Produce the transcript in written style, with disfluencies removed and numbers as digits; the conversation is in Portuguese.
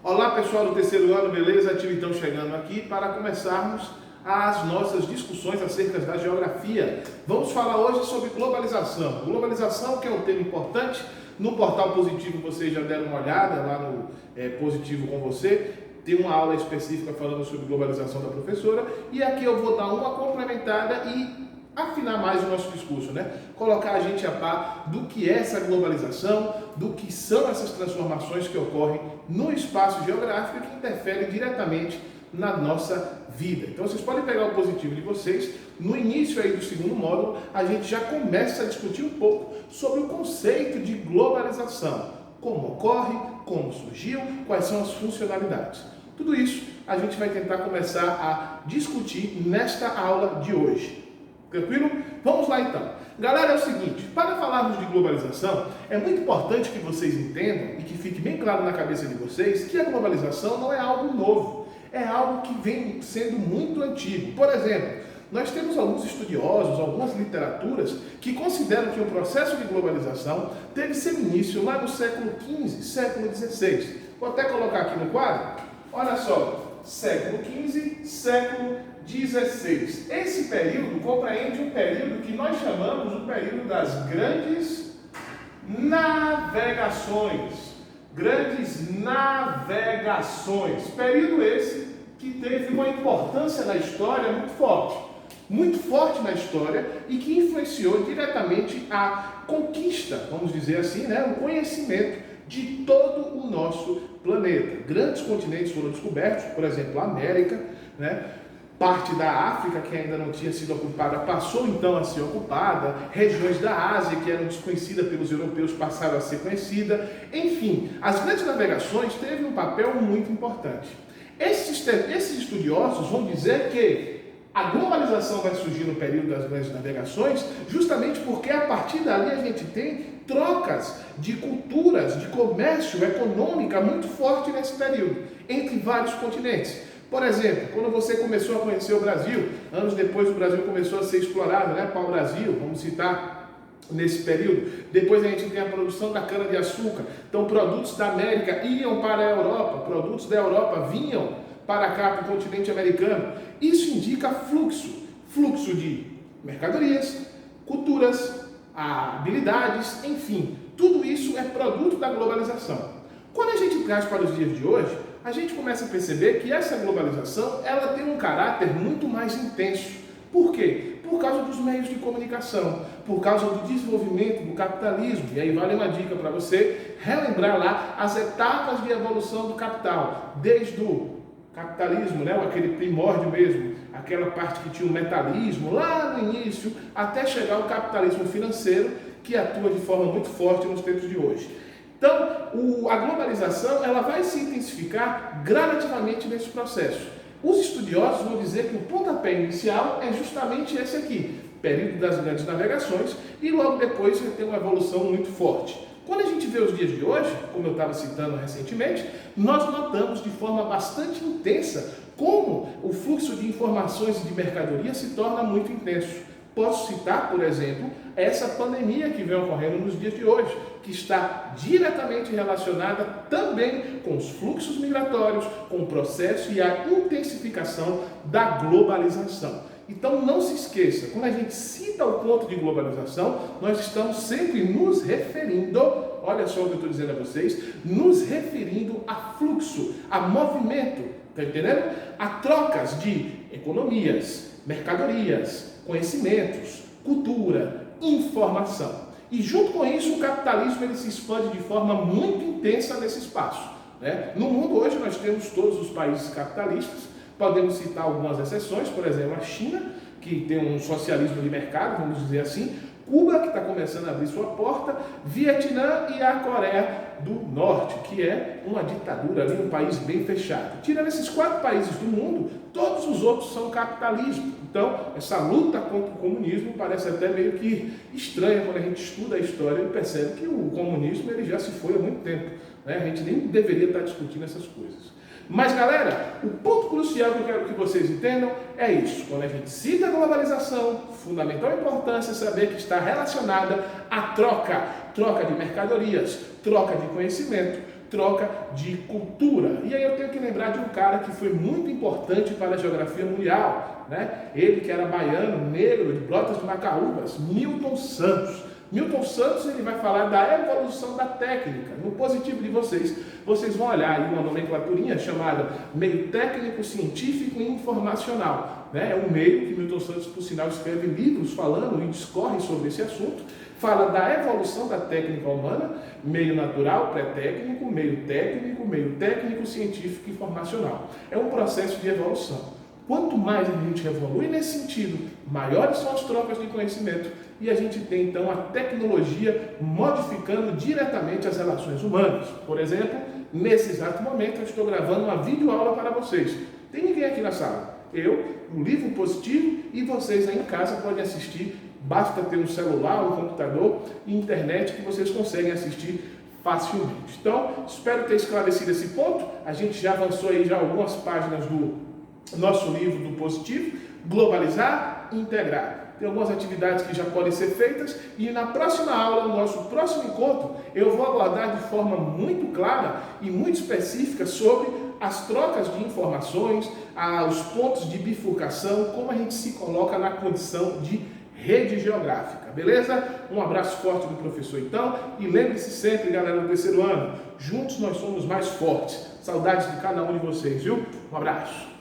Olá pessoal do terceiro ano, beleza? Então chegando aqui para começarmos as nossas discussões acerca da geografia. Vamos falar hoje sobre globalização. Globalização, que é um tema importante. No portal Positivo vocês já deram uma olhada lá no Positivo com você. Tem uma aula específica falando sobre globalização da professora. E aqui eu vou dar uma complementada e afinar mais o nosso discurso, né? Colocar a gente a par do que é essa globalização, do que são essas transformações que ocorrem no espaço geográfico e que interferem diretamente na nossa vida. Então vocês podem pegar o positivo de vocês. No início aí do segundo módulo, a gente já começa a discutir um pouco sobre o conceito de globalização. Como ocorre, como surgiu, quais são as funcionalidades. Tudo isso a gente vai tentar começar a discutir nesta aula de hoje. Tranquilo? Vamos lá então. Galera, é o seguinte, para falarmos de globalização, é muito importante que vocês entendam e que fique bem claro na cabeça de vocês que a globalização não é algo novo, é algo que vem sendo muito antigo. Por exemplo, nós temos alguns estudiosos, algumas literaturas que consideram que o processo de globalização teve seu início lá no século XV, século XVI. Vou até colocar aqui no quadro. Olha só, século XV, século XVI. Esse período compreende um período que nós chamamos o período das grandes navegações. Grandes navegações. Período esse que teve uma importância na história muito forte na história e que influenciou diretamente a conquista, vamos dizer assim, né, o conhecimento de todo o nosso planeta. Grandes continentes foram descobertos, por exemplo, a América, né? Parte da África, que ainda não tinha sido ocupada, passou então a ser ocupada. Regiões da Ásia, que eram desconhecidas pelos europeus, passaram a ser conhecidas. Enfim, as grandes navegações teve um papel muito importante. Esses estudiosos vão dizer que a globalização vai surgir no período das grandes navegações justamente porque a partir dali a gente tem trocas de culturas, de comércio econômica muito forte nesse período, entre vários continentes. Por exemplo, quando você começou a conhecer o Brasil, anos depois o Brasil começou a ser explorado, né? Pau-Brasil, vamos citar nesse período. Depois a gente tem a produção da cana-de-açúcar. Então produtos da América iam para a Europa, produtos da Europa vinham para cá, para o continente americano. Isso indica fluxo de mercadorias, culturas, habilidades, enfim. Tudo isso é produto da globalização. Quando a gente traz para os dias de hoje, a gente começa a perceber que essa globalização ela tem um caráter muito mais intenso. Por quê? Por causa dos meios de comunicação, por causa do desenvolvimento do capitalismo. E aí vale uma dica para você relembrar lá as etapas de evolução do capital, desde o capitalismo, né, aquele primórdio mesmo, aquela parte que tinha o metalismo lá no início, até chegar ao capitalismo financeiro, que atua de forma muito forte nos tempos de hoje. Então, a globalização ela vai se intensificar gradativamente nesse processo. Os estudiosos vão dizer que o pontapé inicial é justamente esse aqui, período das grandes navegações, e logo depois vai ter uma evolução muito forte. Quando a gente vê os dias de hoje, como eu estava citando recentemente, nós notamos de forma bastante intensa como o fluxo de informações e de mercadoria se torna muito intenso. Posso citar, por exemplo, essa pandemia que vem ocorrendo nos dias de hoje, que está diretamente relacionada também com os fluxos migratórios, com o processo e a intensificação da globalização. Então não se esqueça, quando a gente cita o ponto de globalização, nós estamos sempre nos referindo, olha só o que eu estou dizendo a vocês, nos referindo a fluxo, a movimento, está entendendo? A trocas de economias, mercadorias, conhecimentos, cultura, informação. E junto com isso o capitalismo ele se expande de forma muito intensa nesse espaço, né? No mundo hoje nós temos todos os países capitalistas. Podemos citar algumas exceções, por exemplo, a China, que tem um socialismo de mercado, vamos dizer assim, Cuba, que está começando a abrir sua porta, Vietnã e a Coreia do Norte, que é uma ditadura ali, um país bem fechado. Tirando esses 4 países do mundo, todos os outros são capitalismo. Então, essa luta contra o comunismo parece até meio que estranha quando a gente estuda a história e percebe que o comunismo ele já se foi há muito tempo, né? A gente nem deveria estar discutindo essas coisas. Mas galera, o ponto crucial que eu quero que vocês entendam é isso. Quando a gente cita a globalização, fundamental importância é saber que está relacionada à troca de mercadorias, troca de conhecimento, troca de cultura. E aí eu tenho que lembrar de um cara que foi muito importante para a geografia mundial, né? Ele que era baiano, negro, de Brotas de Macaúbas, Milton Santos. Milton Santos, ele vai falar da evolução da técnica. No positivo de vocês vão olhar aí uma nomenclaturinha chamada meio técnico, científico e informacional, né? É um meio que Milton Santos, por sinal, escreve livros falando e discorre sobre esse assunto. Fala da evolução da técnica humana, meio natural, pré-técnico, meio técnico, científico e informacional. É um processo de evolução. Quanto mais a gente evolui nesse sentido, maiores são as trocas de conhecimento e a gente tem então a tecnologia modificando diretamente as relações humanas. Por exemplo, nesse exato momento eu estou gravando uma videoaula para vocês. Tem ninguém aqui na sala. Eu, um livro positivo e vocês aí em casa podem assistir. Basta ter um celular, um computador e internet que vocês conseguem assistir facilmente. Então, espero ter esclarecido esse ponto. A gente já avançou aí já algumas páginas do nosso livro do positivo, globalizar e integrar. Tem algumas atividades que já podem ser feitas e na próxima aula, no nosso próximo encontro, eu vou abordar de forma muito clara e muito específica sobre as trocas de informações, os pontos de bifurcação, como a gente se coloca na condição de rede geográfica, beleza? Um abraço forte do professor então e lembre-se sempre, galera do terceiro ano, juntos nós somos mais fortes. Saudades de cada um de vocês, viu? Um abraço.